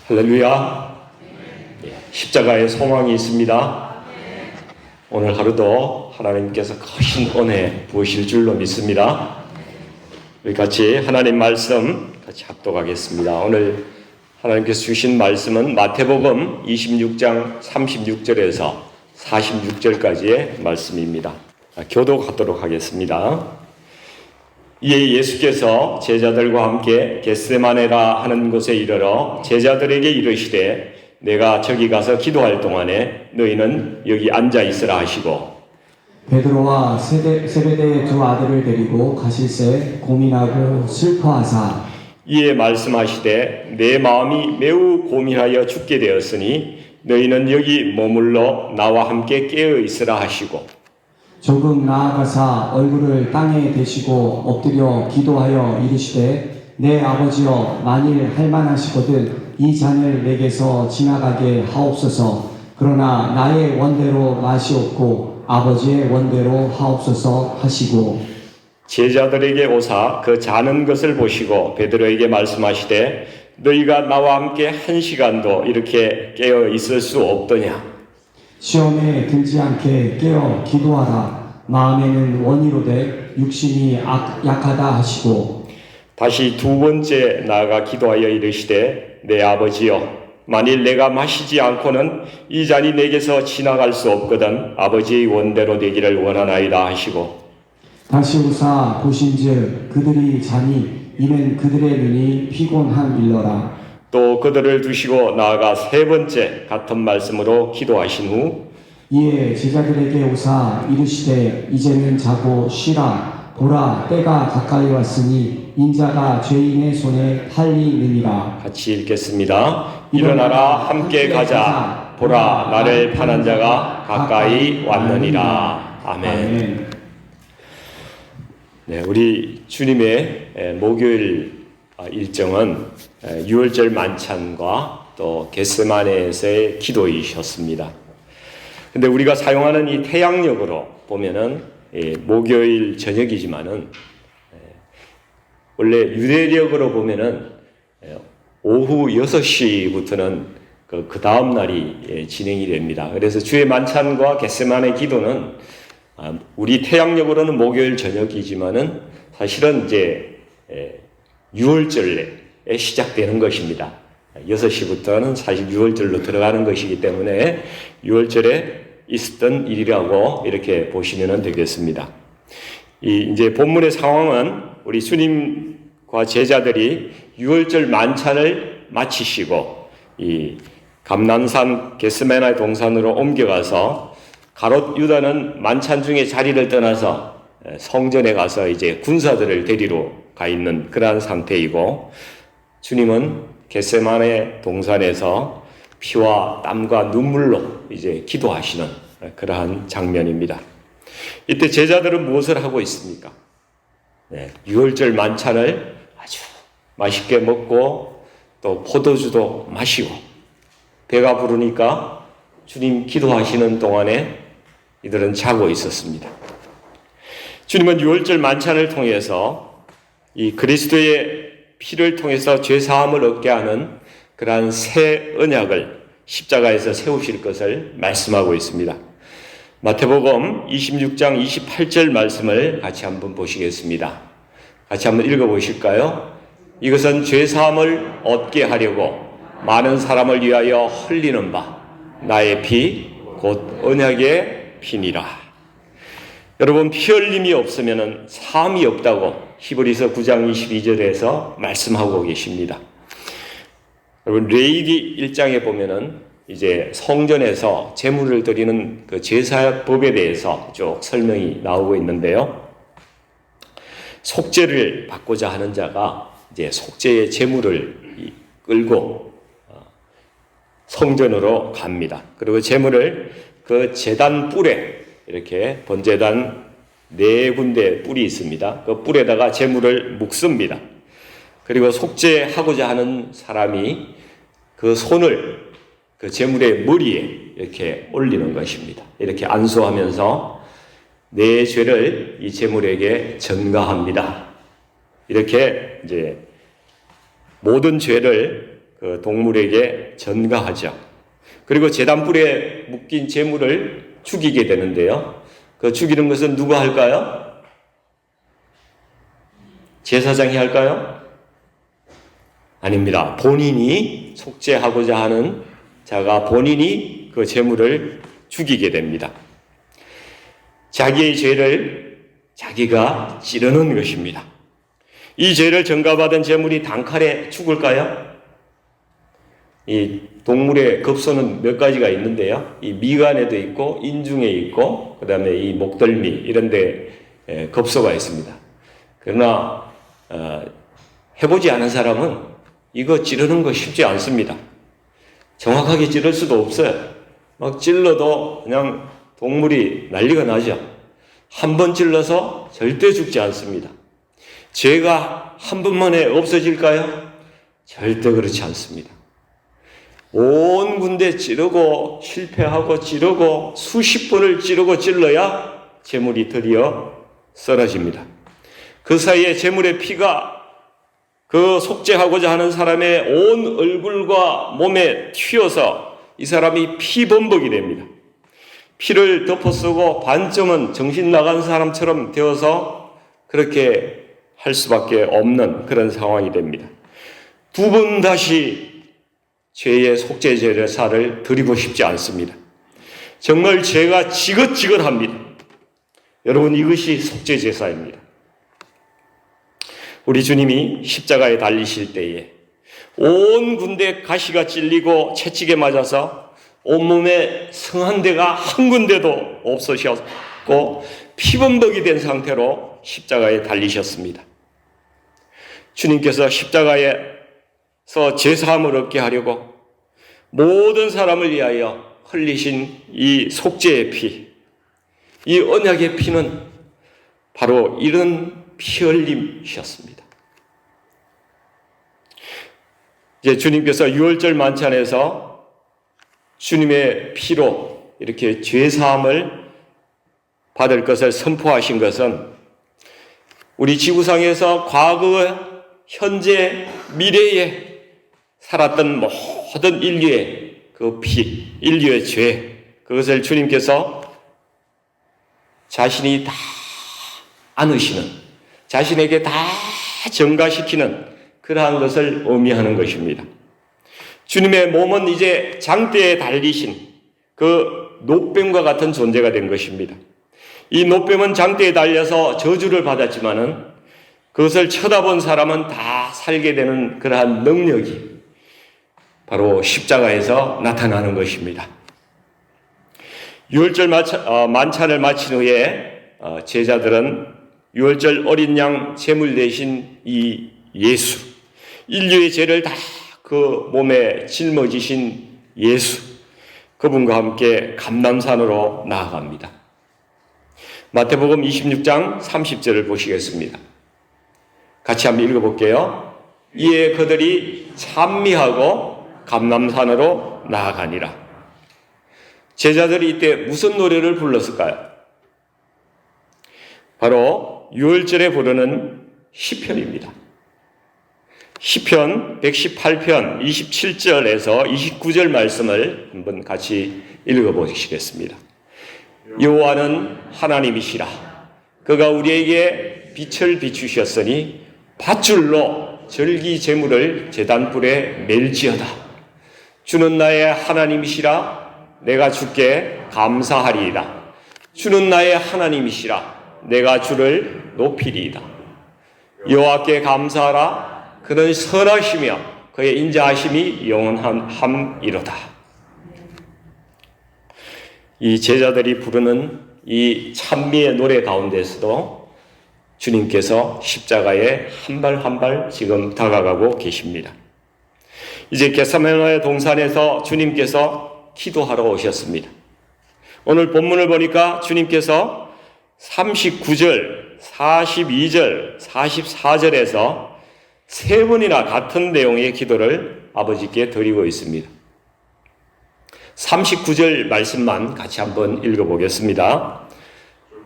할렐루야. 십자가에 소망이 있습니다. 오늘 하루도 하나님께서 크신 은혜 부으실 줄로 믿습니다. 우리 같이 하나님 말씀 같이 합독하겠습니다. 오늘 하나님께서 주신 말씀은 마태복음 26장 36절에서 46절까지의 말씀입니다. 교독하도록 하겠습니다. 이에 예수께서 제자들과 함께 겟세마네라 하는 곳에 이르러 제자들에게 이르시되 내가 저기 가서 기도할 동안에 너희는 여기 앉아 있으라 하시고 베드로와 세베대의 두 아들을 데리고 가실새 고민하고 슬퍼하사 이에 말씀하시되 내 마음이 매우 고민하여 죽게 되었으니 너희는 여기 머물러 나와 함께 깨어 있으라 하시고 조금 나아가사 얼굴을 땅에 대시고 엎드려 기도하여 이르시되 내 아버지여 만일 할만하시거든 이 잔을 내게서 지나가게 하옵소서. 그러나 나의 원대로 마시옵고 아버지의 원대로 하옵소서 하시고 제자들에게 오사 그 자는 것을 보시고 베드로에게 말씀하시되 너희가 나와 함께 한 시간도 이렇게 깨어 있을 수 없더냐. 시험에 들지 않게 깨어 기도하라. 마음에는 원이로되 육신이 약하다 하시고 다시 두 번째 나아가 기도하여 이르시되 내 아버지여 만일 내가 마시지 않고는 이 잔이 내게서 지나갈 수 없거든 아버지의 원대로 되기를 원하나이다 하시고 다시 오사 보신즉 그들이 자니 이는 그들의 눈이 피곤함일러라. 또 그들을 두시고 나아가 세 번째 같은 말씀으로 기도하신 후 이에 제자들에게 오사 이르시되 이제는 자고 쉬라. 보라 때가 가까이 왔으니 인자가 죄인의 손에 팔리느니라. 같이 읽겠습니다. 일어나라 함께 가자. 보라 나를 파는 자가 가까이 왔느니라. 아멘. 네, 우리 주님의 목요일 일정은 유월절 만찬과 또 겟세마네에서의 기도이셨습니다. 근데 우리가 사용하는 이 태양력으로 보면은 목요일 저녁이지만은 원래 유대력으로 보면은 오후 6시부터는 그 다음 날이 진행이 됩니다. 그래서 주의 만찬과 겟세마네 기도는 우리 태양력으로는 목요일 저녁이지만은 사실은 이제 유월절에 시작되는 것입니다. 6시부터는 사실 유월절로 들어가는 것이기 때문에 유월절에 있었던 일이라고 이렇게 보시면 되겠습니다. 이제 본문의 상황은 우리 주님과 제자들이 유월절 만찬을 마치시고 이 감람산 겟세마네 동산으로 옮겨가서 가롯 유다는 만찬 중에 자리를 떠나서 성전에 가서 이제 군사들을 데리러 가 있는 그러한 상태이고 주님은 겟세마네 동산에서 피와 땀과 눈물로 이제 기도하시는 그러한 장면입니다. 이때 제자들은 무엇을 하고 있습니까? 유월절 만찬을 아주 맛있게 먹고 또 포도주도 마시고 배가 부르니까 주님 기도하시는 동안에 이들은 자고 있었습니다. 주님은 유월절 만찬을 통해서 이 그리스도의 피를 통해서 죄사함을 얻게 하는 그러한 새 언약을 십자가에서 세우실 것을 말씀하고 있습니다. 마태복음 26장 28절 말씀을 같이 한번 보시겠습니다. 같이 한번 읽어보실까요? 이것은 죄사함을 얻게 하려고 많은 사람을 위하여 흘리는 바 나의 피 곧 언약의 피니라. 여러분 피 흘림이 없으면 사함이 없다고 히브리서 9장 22절에서 말씀하고 계십니다. 여러분 레위기 1장에 보면은 이제 성전에서 제물을 드리는 그 제사법에 대해서 쭉 설명이 나오고 있는데요. 속죄를 받고자 하는 자가 이제 속죄의 제물을 끌고 성전으로 갑니다. 그리고 제물을 그 제단 뿔에 이렇게 번제단 4군데 뿔이 있습니다. 그 뿔에다가 제물을 묶습니다. 그리고 속죄하고자 하는 사람이 그 손을 그 제물의 머리에 이렇게 올리는 것입니다. 이렇게 안수하면서 내 죄를 이 제물에게 전가합니다. 이렇게 이제 모든 죄를 그 동물에게 전가하죠. 그리고 제단불에 묶인 제물을 죽이게 되는데요. 그 죽이는 것은 누가 할까요? 제사장이 할까요? 아닙니다. 본인이 속죄하고자 하는 자가 본인이 그 제물을 죽이게 됩니다. 자기의 죄를 자기가 찌르는 것입니다. 이 죄를 전가받은 제물이 단칼에 죽을까요? 이 동물의 급소는 몇 가지가 있는데요. 이 미간에도 있고 인중에 있고 그 다음에 이 목덜미 이런 데 급소가 있습니다. 그러나 해보지 않은 사람은 이거 찌르는 거 쉽지 않습니다. 정확하게 찌를 수도 없어요. 막 찔러도 그냥 동물이 난리가 나죠. 한 번 찔러서 절대 죽지 않습니다. 죄가 한 번만에 없어질까요? 절대 그렇지 않습니다. 온 군데 찌르고 실패하고 찌르고 수십 번을 찌르고 찔러야 제물이 드디어 썰어집니다. 그 사이에 제물의 피가 그 속죄하고자 하는 사람의 온 얼굴과 몸에 튀어서 이 사람이 피범벅이 됩니다. 피를 덮어쓰고 반쯤은 정신 나간 사람처럼 되어서 그렇게 할 수밖에 없는 그런 상황이 됩니다. 두 번 다시 죄의 속죄 제사를 드리고 싶지 않습니다. 정말 죄가 지긋지긋합니다. 여러분, 이것이 속죄 제사입니다. 우리 주님이 십자가에 달리실 때에 온 군데 가시가 찔리고 채찍에 맞아서 온몸에 성한 데가 한 군데도 없으셨고 피범벅이 된 상태로 십자가에 달리셨습니다. 주님께서 십자가에서 제사함을 얻게 하려고 모든 사람을 위하여 흘리신 이 속죄의 피, 이 언약의 피는 바로 이런 피 흘림이셨습니다. 이제 주님께서 유월절 만찬에서 주님의 피로 이렇게 죄사함을 받을 것을 선포하신 것은 우리 지구상에서 과거, 현재, 미래에 살았던 모든 인류의 그 피, 인류의 죄, 그것을 주님께서 자신이 다 안으시는, 자신에게 다 전가시키는 그러한 것을 의미하는 것입니다. 주님의 몸은 이제 장대에 달리신 그 노뱀과 같은 존재가 된 것입니다. 이 노뱀은 장대에 달려서 저주를 받았지만은 그것을 쳐다본 사람은 다 살게 되는 그러한 능력이 바로 십자가에서 나타나는 것입니다. 유월절 만찬을 마친 후에 제자들은 유월절 어린 양 제물 대신 이 예수, 인류의 죄를 다 그 몸에 짊어지신 예수, 그분과 함께 감람산으로 나아갑니다. 마태복음 26장 30절을 보시겠습니다. 같이 한번 읽어볼게요. 이에 그들이 찬미하고 감람산으로 나아가니라. 제자들이 이때 무슨 노래를 불렀을까요? 바로 유월절에 부르는 시편입니다. 시편 118편 27절에서 29절 말씀을 한번 같이 읽어보시겠습니다. 여호와는 하나님이시라. 그가 우리에게 빛을 비추셨으니 밧줄로 절기 제물을 제단불에 멜지어다. 주는 나의 하나님이시라. 내가 주께 감사하리이다. 주는 나의 하나님이시라. 내가 주를 높이리이다. 여호와께 감사하라. 그는 선하시며 그의 인자하심이 영원함이로다. 이 제자들이 부르는 이 찬미의 노래 가운데서도 주님께서 십자가에 한 발 한 발 지금 다가가고 계십니다. 이제 겟세마네 동산에서 주님께서 기도하러 오셨습니다. 오늘 본문을 보니까 주님께서 39절, 42절, 44절에서 세 번이나 같은 내용의 기도를 아버지께 드리고 있습니다. 39절 말씀만 같이 한번 읽어보겠습니다.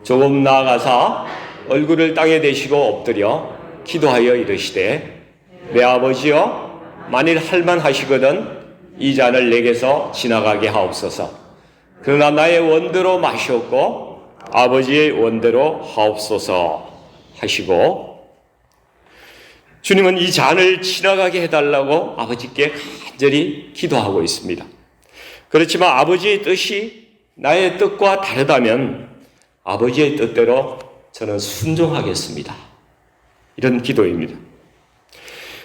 조금 나아가사 얼굴을 땅에 대시고 엎드려 기도하여 이르시되 내 아버지여 만일 할만하시거든 이 잔을 내게서 지나가게 하옵소서. 그러나 나의 원대로 마시옵고 아버지의 원대로 하옵소서 하시고, 주님은 이 잔을 지나가게 해달라고 아버지께 간절히 기도하고 있습니다. 그렇지만 아버지의 뜻이 나의 뜻과 다르다면 아버지의 뜻대로 저는 순종하겠습니다. 이런 기도입니다.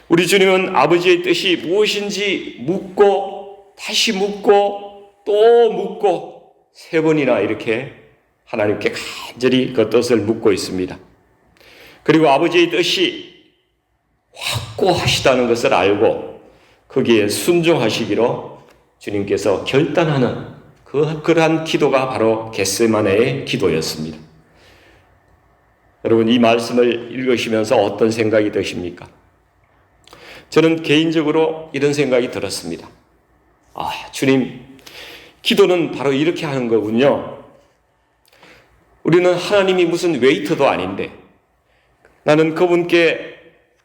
우리 주님은 아버지의 뜻이 무엇인지 묻고 다시 묻고 또 묻고 3번이나 이렇게 하나님께 간절히 그 뜻을 묻고 있습니다. 그리고 아버지의 뜻이 확고하시다는 것을 알고 거기에 순종하시기로 주님께서 결단하는 그러한 기도가 바로 겟세마네의 기도였습니다. 여러분, 이 말씀을 읽으시면서 어떤 생각이 드십니까? 저는 개인적으로 이런 생각이 들었습니다. 주님, 기도는 바로 이렇게 하는 거군요. 우리는 하나님이 무슨 웨이터도 아닌데 나는 그분께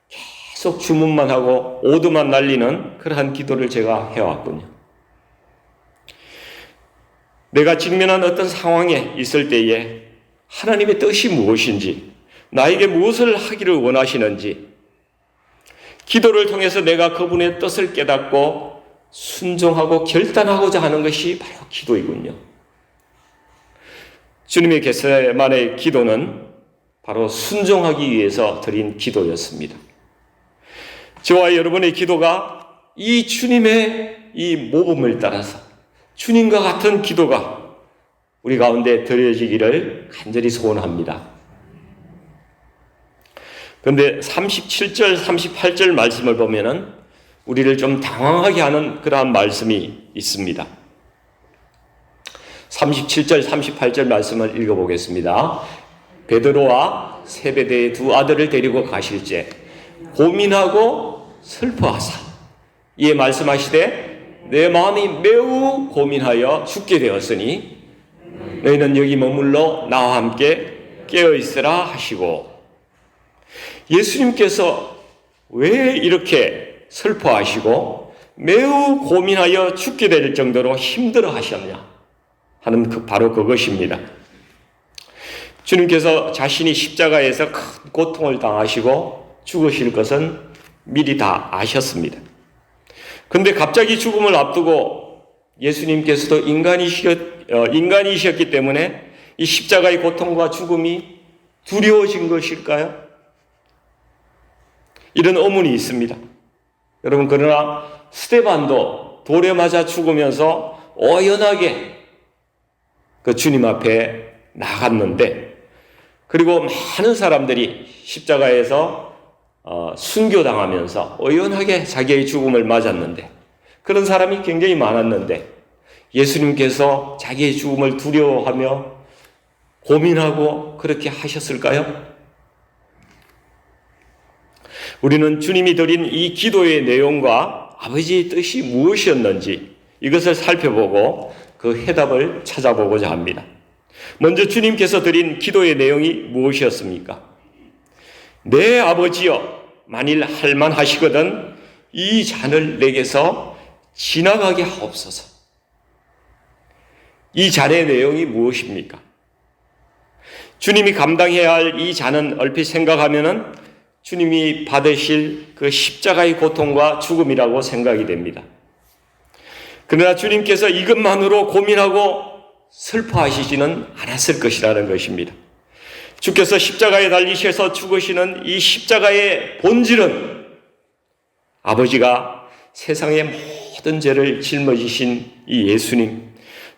계속 주문만 하고 오드만 날리는 그러한 기도를 제가 해왔군요. 내가 직면한 어떤 상황에 있을 때에 하나님의 뜻이 무엇인지, 나에게 무엇을 하기를 원하시는지, 기도를 통해서 내가 그분의 뜻을 깨닫고 순종하고 결단하고자 하는 것이 바로 기도이군요. 주님의 겟세마네의 기도는 바로 순종하기 위해서 드린 기도였습니다. 저와 여러분의 기도가 이 주님의 이 모범을 따라서 주님과 같은 기도가 우리 가운데 드려지기를 간절히 소원합니다. 그런데 37절, 38절 말씀을 보면은 우리를 좀 당황하게 하는 그러한 말씀이 있습니다. 37절, 38절 말씀을 읽어보겠습니다. 베드로와 세베대의 2 아들을 데리고 가실제 고민하고 슬퍼하사 이에 말씀하시되 내 마음이 매우 고민하여 죽게 되었으니 너희는 여기 머물러 나와 함께 깨어있으라 하시고, 예수님께서 왜 이렇게 슬퍼하시고 매우 고민하여 죽게 될 정도로 힘들어 하셨냐 하는 바로 그것입니다. 주님께서 자신이 십자가에서 큰 고통을 당하시고 죽으실 것은 미리 다 아셨습니다. 그런데 갑자기 죽음을 앞두고 예수님께서도 인간이셨기 때문에 이 십자가의 고통과 죽음이 두려워진 것일까요? 이런 의문이 있습니다. 여러분, 그러나 스데반도 돌에 맞아 죽으면서 오연하게 그 주님 앞에 나갔는데, 그리고 많은 사람들이 십자가에서 순교당하면서 오연하게 자기의 죽음을 맞았는데, 그런 사람이 굉장히 많았는데 예수님께서 자기의 죽음을 두려워하며 고민하고 그렇게 하셨을까요? 우리는 주님이 드린 이 기도의 내용과 아버지의 뜻이 무엇이었는지 이것을 살펴보고 그 해답을 찾아보고자 합니다. 먼저 주님께서 드린 기도의 내용이 무엇이었습니까? 내 아버지여, 만일 할만하시거든 이 잔을 내게서 지나가게 하옵소서. 이 잔의 내용이 무엇입니까? 주님이 감당해야 할 이 잔은 얼핏 생각하면은 주님이 받으실 그 십자가의 고통과 죽음이라고 생각이 됩니다. 그러나 주님께서 이것만으로 고민하고 슬퍼하시지는 않았을 것이라는 것입니다. 주께서 십자가에 달리셔서 죽으시는 이 십자가의 본질은 아버지가 세상의 모든 죄를 짊어지신 이 예수님,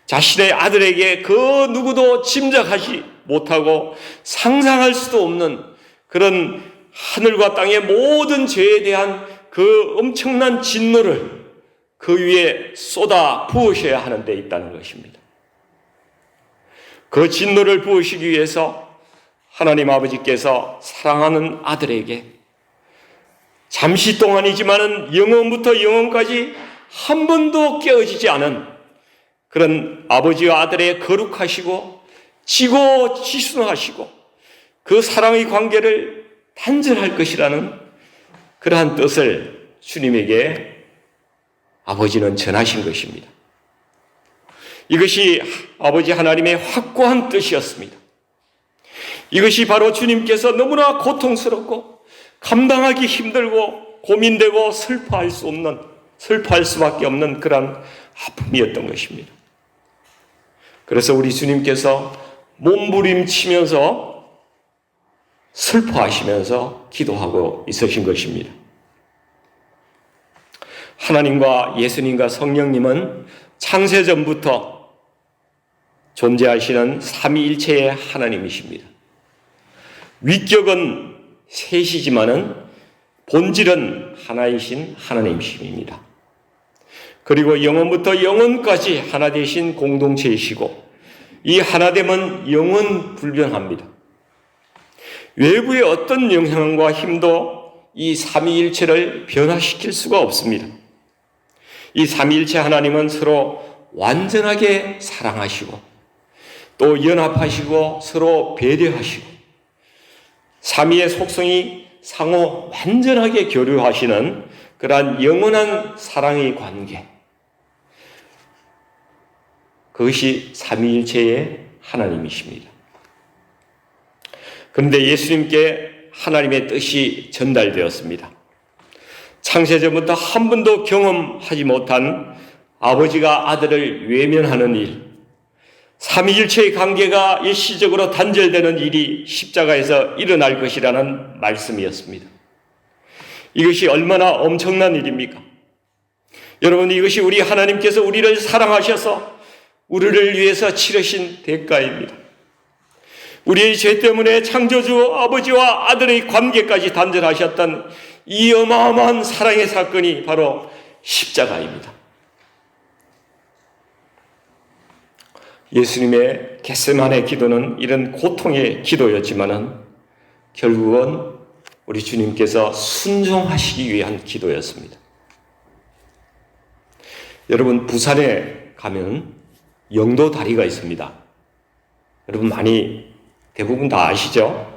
자신의 아들에게 그 누구도 짐작하지 못하고 상상할 수도 없는 그런 하늘과 땅의 모든 죄에 대한 그 엄청난 진노를 그 위에 쏟아 부으셔야 하는 데 있다는 것입니다. 그 진노를 부으시기 위해서 하나님 아버지께서 사랑하는 아들에게 잠시 동안이지만은 영원부터 영원까지 한 번도 깨어지지 않은 그런 아버지와 아들의 거룩하시고 지고 지순하시고 그 사랑의 관계를 단절할 것이라는 그러한 뜻을 주님에게 아버지는 전하신 것입니다. 이것이 아버지 하나님의 확고한 뜻이었습니다. 이것이 바로 주님께서 너무나 고통스럽고 감당하기 힘들고 고민되고 슬퍼할 수밖에 없는 그런 아픔이었던 것입니다. 그래서 우리 주님께서 몸부림치면서 슬퍼하시면서 기도하고 있으신 것입니다. 하나님과 예수님과 성령님은 창세전부터 존재하시는 삼위일체의 하나님이십니다. 위격은 셋이지만은 본질은 하나이신 하나님이십니다. 그리고 영원부터 영원까지 하나 되신 공동체이시고 이 하나됨은 영원 불변합니다. 외부의 어떤 영향과 힘도 이 삼위일체를 변화시킬 수가 없습니다. 이 삼위일체 하나님은 서로 완전하게 사랑하시고 또 연합하시고 서로 배려하시고 삼위의 속성이 상호 완전하게 교류하시는 그러한 영원한 사랑의 관계, 그것이 삼위일체의 하나님이십니다. 그런데 예수님께 하나님의 뜻이 전달되었습니다. 창세전부터 한 번도 경험하지 못한 아버지가 아들을 외면하는 일, 삼위일체의 관계가 일시적으로 단절되는 일이 십자가에서 일어날 것이라는 말씀이었습니다. 이것이 얼마나 엄청난 일입니까? 여러분, 이것이 우리 하나님께서 우리를 사랑하셔서 우리를 위해서 치르신 대가입니다. 우리의 죄 때문에 창조주 아버지와 아들의 관계까지 단절하셨던 이 어마어마한 사랑의 사건이 바로 십자가입니다. 예수님의 겟세마네 기도는 이런 고통의 기도였지만은 결국은 우리 주님께서 순종하시기 위한 기도였습니다. 여러분, 부산에 가면 영도 다리가 있습니다. 여러분 대부분 다 아시죠?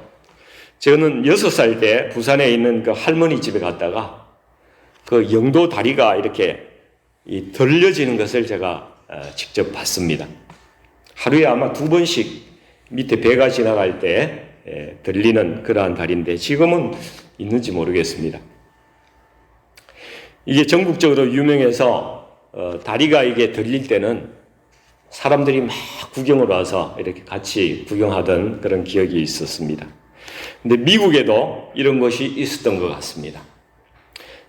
저는 6살 때 부산에 있는 그 할머니 집에 갔다가 그 영도 다리가 이렇게 들려지는 것을 제가 직접 봤습니다. 하루에 아마 2번씩 밑에 배가 지나갈 때 들리는 그러한 다리인데 지금은 있는지 모르겠습니다. 이게 전국적으로 유명해서 다리가 이게 들릴 때는 사람들이 막 구경을 와서 이렇게 같이 구경하던 그런 기억이 있었습니다. 근데 미국에도 이런 것이 있었던 것 같습니다.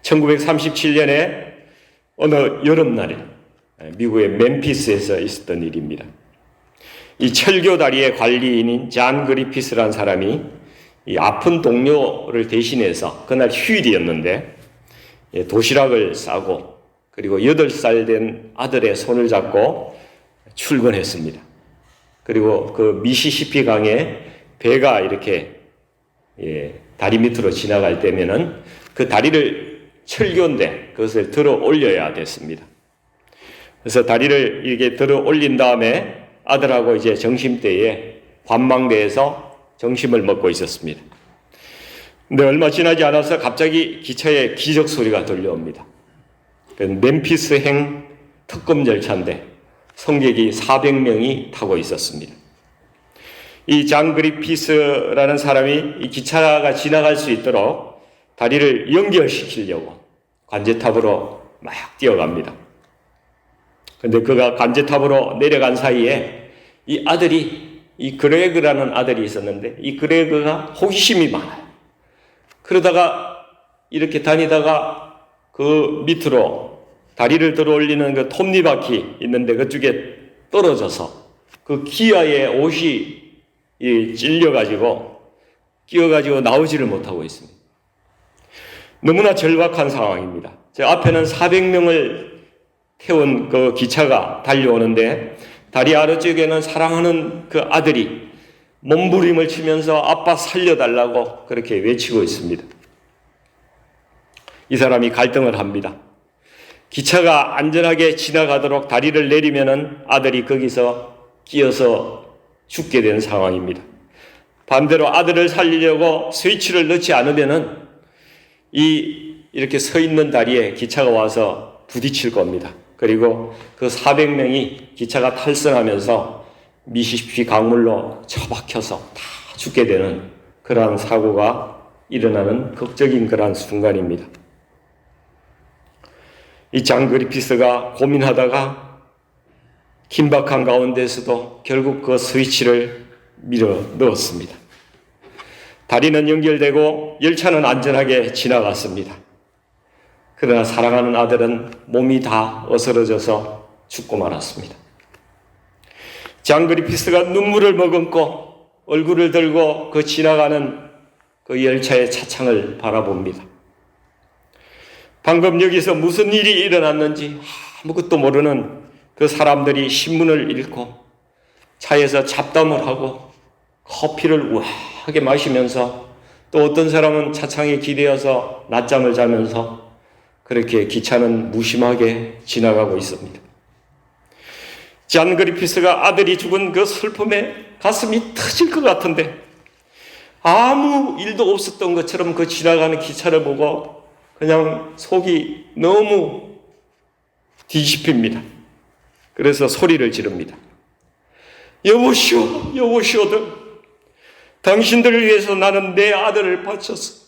1937년에 어느 여름날에 미국의 멤피스에서 있었던 일입니다. 이 철교 다리의 관리인인 잔 그리피스라는 사람이 이 아픈 동료를 대신해서 그날 휴일이었는데 도시락을 싸고 그리고 8살 된 아들의 손을 잡고 출근했습니다. 그리고 그 미시시피 강에 배가 이렇게 다리 밑으로 지나갈 때면은 그 다리를 철교인데 그것을 들어 올려야 됐습니다. 그래서 다리를 이렇게 들어 올린 다음에 아들하고 이제 점심때에 관망대에서 점심을 먹고 있었습니다. 근데 얼마 지나지 않아서 갑자기 기차에 기적 소리가 들려옵니다. 멤피스행 특급 열차인데 승객이 400명이 타고 있었습니다. 이 잔 그리피스라는 사람이 이 기차가 지나갈 수 있도록 다리를 연결시키려고 관제탑으로 막 뛰어갑니다. 근데 그가 관제탑으로 내려간 사이에 이 아들이, 이 그레그라는 아들이 있었는데 이 그레그가 호기심이 많아요. 그러다가 이렇게 다니다가 그 밑으로 다리를 들어 올리는 그 톱니바퀴 있는데 그쪽에 떨어져서 그 기아의 옷이 찔려가지고 끼어가지고 나오지를 못하고 있습니다. 너무나 절박한 상황입니다. 저 앞에는 400명을 태운 그 기차가 달려오는데 다리 아래쪽에는 사랑하는 그 아들이 몸부림을 치면서 아빠 살려달라고 그렇게 외치고 있습니다. 이 사람이 갈등을 합니다. 기차가 안전하게 지나가도록 다리를 내리면은 아들이 거기서 끼어서 죽게 되는 상황입니다. 반대로 아들을 살리려고 스위치를 넣지 않으면은 이 이렇게 서 있는 다리에 기차가 와서 부딪힐 겁니다. 그리고 그 400명이 기차가 탈선하면서 미시시피 강물로 처박혀서 다 죽게 되는 그러한 사고가 일어나는 극적인 그러한 순간입니다. 이 잔 그리피스가 고민하다가 긴박한 가운데서도 결국 그 스위치를 밀어 넣었습니다. 다리는 연결되고 열차는 안전하게 지나갔습니다. 그러나 사랑하는 아들은 몸이 다 어스러져서 죽고 말았습니다. 잔 그리피스가 눈물을 머금고 얼굴을 들고 그 지나가는 그 열차의 차창을 바라봅니다. 방금 여기서 무슨 일이 일어났는지 아무것도 모르는 그 사람들이 신문을 읽고 차에서 잡담을 하고 커피를 우아하게 마시면서 또 어떤 사람은 차창에 기대어서 낮잠을 자면서 그렇게 기차는 무심하게 지나가고 있습니다. 잔 그리피스가 아들이 죽은 그 슬픔에 가슴이 터질 것 같은데 아무 일도 없었던 것처럼 그 지나가는 기차를 보고 그냥 속이 너무 뒤집힙니다. 그래서 소리를 지릅니다. 여보시오, 여보시오들, 당신들을 위해서 나는 내 아들을 바쳤어.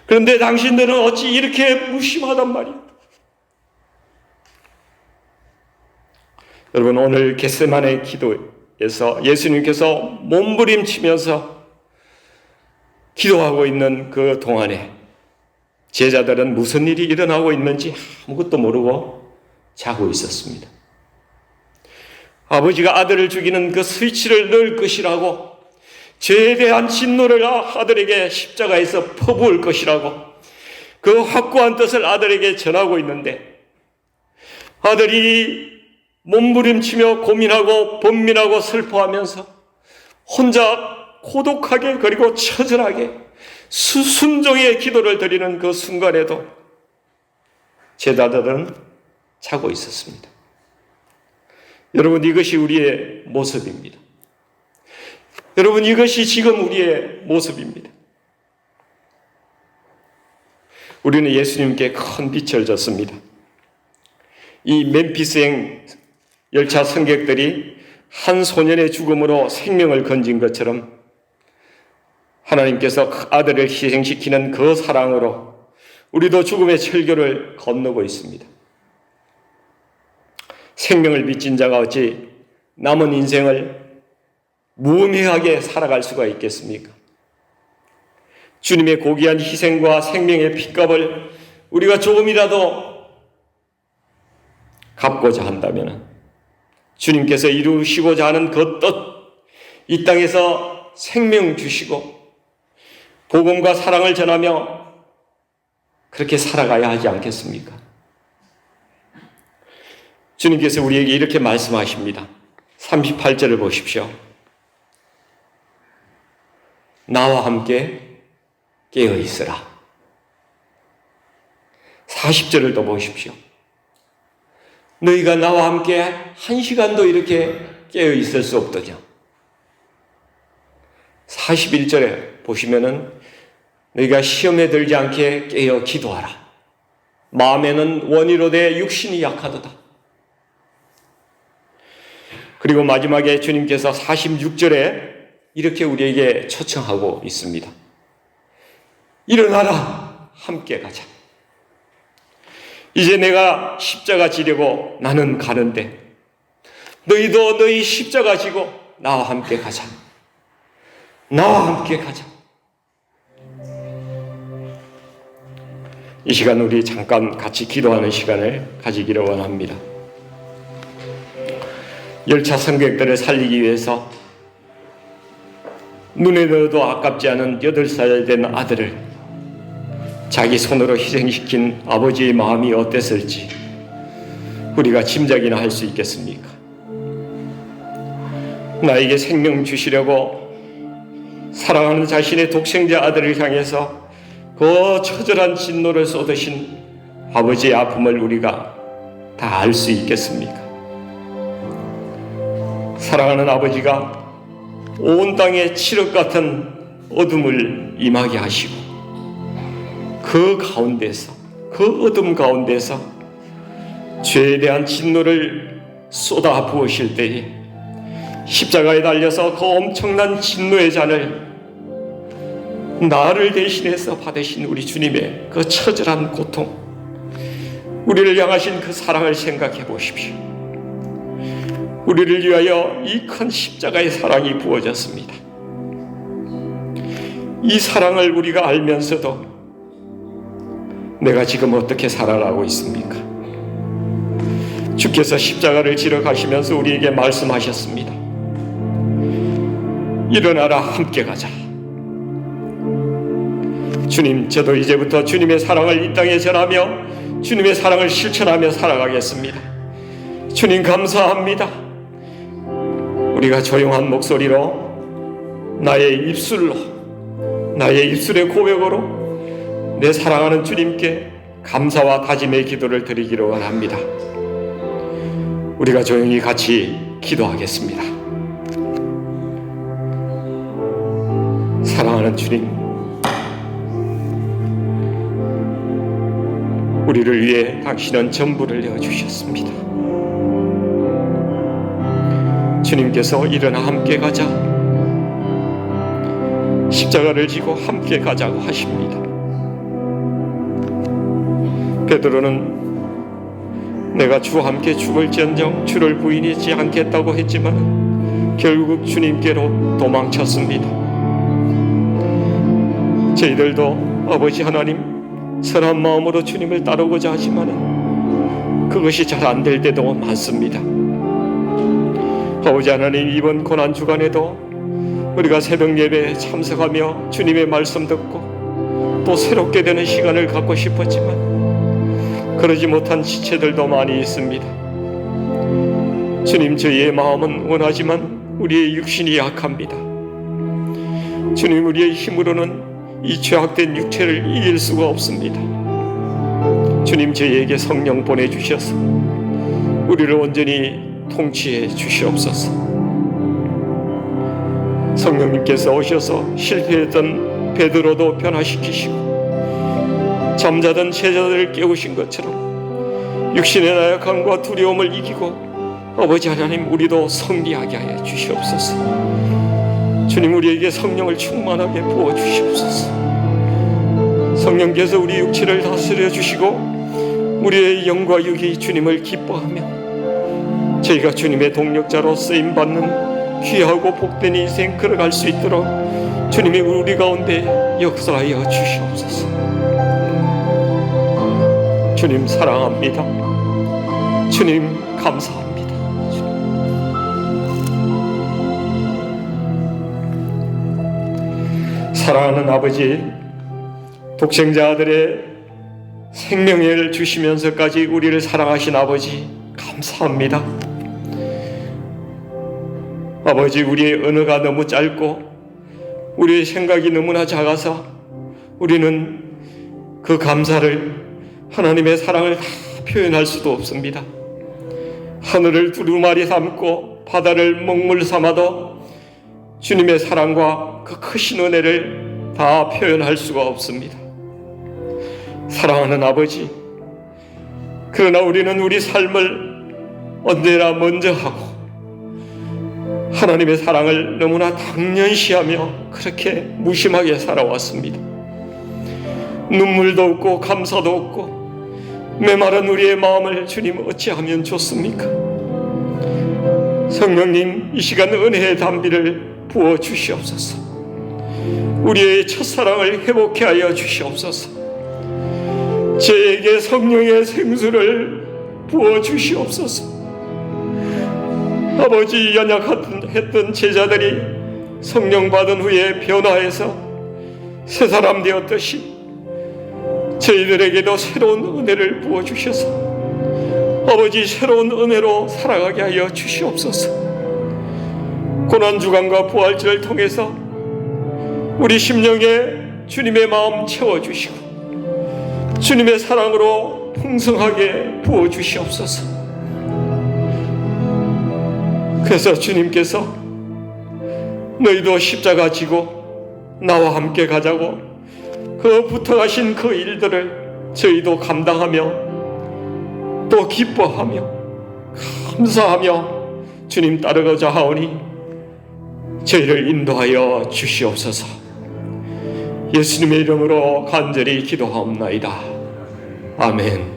그런데 당신들은 어찌 이렇게 무심하단 말이야. 여러분, 오늘 겟세마네 기도에서 예수님께서 몸부림치면서 기도하고 있는 그 동안에 제자들은 무슨 일이 일어나고 있는지 아무것도 모르고 자고 있었습니다. 아버지가 아들을 죽이는 그 스위치를 넣을 것이라고, 죄에 대한 진노를 아들에게 십자가에서 퍼부을 것이라고 그 확고한 뜻을 아들에게 전하고 있는데 아들이 몸부림치며 고민하고 번민하고 슬퍼하면서 혼자 고독하게 그리고 처절하게 순종의 기도를 드리는 그 순간에도 제자들은 자고 있었습니다. 여러분, 이것이 우리의 모습입니다. 여러분, 이것이 지금 우리의 모습입니다. 우리는 예수님께 큰 빛을 졌습니다. 이 멤피스행 열차 승객들이 한 소년의 죽음으로 생명을 건진 것처럼 하나님께서 아들을 희생시키는 그 사랑으로 우리도 죽음의 철교를 건너고 있습니다. 생명을 빚진 자가 어찌 남은 인생을 무의미하게 살아갈 수가 있겠습니까? 주님의 고귀한 희생과 생명의 핏값을 우리가 조금이라도 갚고자 한다면 주님께서 이루시고자 하는 그 뜻, 이 땅에서 생명 주시고 복음과 사랑을 전하며 그렇게 살아가야 하지 않겠습니까? 주님께서 우리에게 이렇게 말씀하십니다. 38절을 보십시오. 나와 함께 깨어 있으라. 40절을 또 보십시오. 너희가 나와 함께 한 시간도 이렇게 깨어 있을 수 없더냐. 41절에 보시면은 너희가 시험에 들지 않게 깨어 기도하라. 마음에는 원이로되 육신이 약하도다. 그리고 마지막에 주님께서 46절에 이렇게 우리에게 초청하고 있습니다. 일어나라, 함께 가자. 이제 내가 십자가 지려고 나는 가는데 너희도 너희 십자가 지고 나와 함께 가자. 나와 함께 가자. 이 시간 우리 잠깐 같이 기도하는 시간을 가지기를 원합니다. 열차 승객들을 살리기 위해서 눈에 넣어도 아깝지 않은 8살 된 아들을 자기 손으로 희생시킨 아버지의 마음이 어땠을지 우리가 짐작이나 할 수 있겠습니까? 나에게 생명 주시려고 사랑하는 자신의 독생자 아들을 향해서 그 처절한 진노를 쏟으신 아버지의 아픔을 우리가 다 알 수 있겠습니까? 사랑하는 아버지가 온 땅에 칠흑 같은 어둠을 임하게 하시고 그 가운데서 그 어둠 가운데서 죄에 대한 진노를 쏟아 부으실 때에 십자가에 달려서 그 엄청난 진노의 잔을 나를 대신해서 받으신 우리 주님의 그 처절한 고통, 우리를 향하신 그 사랑을 생각해 보십시오. 우리를 위하여 이 큰 십자가의 사랑이 부어졌습니다. 이 사랑을 우리가 알면서도 내가 지금 어떻게 살아가고 있습니까? 주께서 십자가를 지러 가시면서 우리에게 말씀하셨습니다. 일어나라, 함께 가자. 주님, 저도 이제부터 주님의 사랑을 이 땅에 전하며 주님의 사랑을 실천하며 살아가겠습니다. 주님, 감사합니다. 우리가 조용한 목소리로 나의 입술의 고백으로 내 사랑하는 주님께 감사와 다짐의 기도를 드리기를 원합니다. 우리가 조용히 같이 기도하겠습니다. 사랑하는 주님, 우리를 위해 당신은 전부를 내어주셨습니다. 주님께서 일어나 함께 가자, 십자가를 지고 함께 가자고 하십니다. 베드로는 내가 주와 함께 죽을지언정 주를 부인하지 않겠다고 했지만 결국 주님께로 도망쳤습니다. 저희들도 아버지 하나님, 선한 마음으로 주님을 따르고자 하지만 그것이 잘 안 될 때도 많습니다. 아버지 하나님, 이번 고난 주간에도 우리가 새벽 예배에 참석하며 주님의 말씀 듣고 또 새롭게 되는 시간을 갖고 싶었지만 그러지 못한 지체들도 많이 있습니다. 주님, 저희의 마음은 원하지만 우리의 육신이 약합니다. 주님, 우리의 힘으로는 이 죄악된 육체를 이길 수가 없습니다. 주님, 저희에게 성령 보내주셔서 우리를 온전히 통치해 주시옵소서. 성령님께서 오셔서 실패했던 베드로도 변화시키시고 잠자던 제자들을 깨우신 것처럼 육신의 나약함과 두려움을 이기고 아버지 하나님, 우리도 승리하게 하여 주시옵소서. 주님, 우리에게 성령을 충만하게 부어주시옵소서. 성령께서 우리 육체를 다스려 주시고 우리의 영과 육이 주님을 기뻐하며 저희가 주님의 동력자로 쓰임받는 귀하고 복된 인생 걸어갈 수 있도록 주님이 우리 가운데 역사하여 주시옵소서. 주님, 사랑합니다. 주님, 감사합니다. 사랑하는 아버지, 독생자 아들의 생명을 주시면서까지 우리를 사랑하신 아버지, 감사합니다. 아버지, 우리의 언어가 너무 짧고 우리의 생각이 너무나 작아서 우리는 그 감사를, 하나님의 사랑을 다 표현할 수도 없습니다. 하늘을 두루마리 삼고 바다를 먹물 삼아도 주님의 사랑과 그 크신 은혜를 다 표현할 수가 없습니다. 사랑하는 아버지, 그러나 우리는 우리 삶을 언제나 먼저 하고 하나님의 사랑을 너무나 당연시하며 그렇게 무심하게 살아왔습니다. 눈물도 없고 감사도 없고 메마른 우리의 마음을 주님 어찌하면 좋습니까? 성령님, 이 시간 은혜의 담비를 부어 주시옵소서. 우리의 첫사랑을 회복케 하여 주시옵소서. 저에게 성령의 생수를 부어 주시옵소서. 아버지, 연약했던 제자들이 성령 받은 후에 변화해서 새 사람 되었듯이 저희들에게도 새로운 은혜를 부어주셔서 아버지, 새로운 은혜로 살아가게 하여 주시옵소서. 고난주간과 부활절을 통해서 우리 심령에 주님의 마음 채워주시고 주님의 사랑으로 풍성하게 부어주시옵소서. 그래서 주님께서 너희도 십자가 지고 나와 함께 가자고 그 부탁하신 그 일들을 저희도 감당하며 또 기뻐하며 감사하며 주님 따르고자 하오니 저희를 인도하여 주시옵소서. 예수님의 이름으로 간절히 기도하옵나이다. 아멘.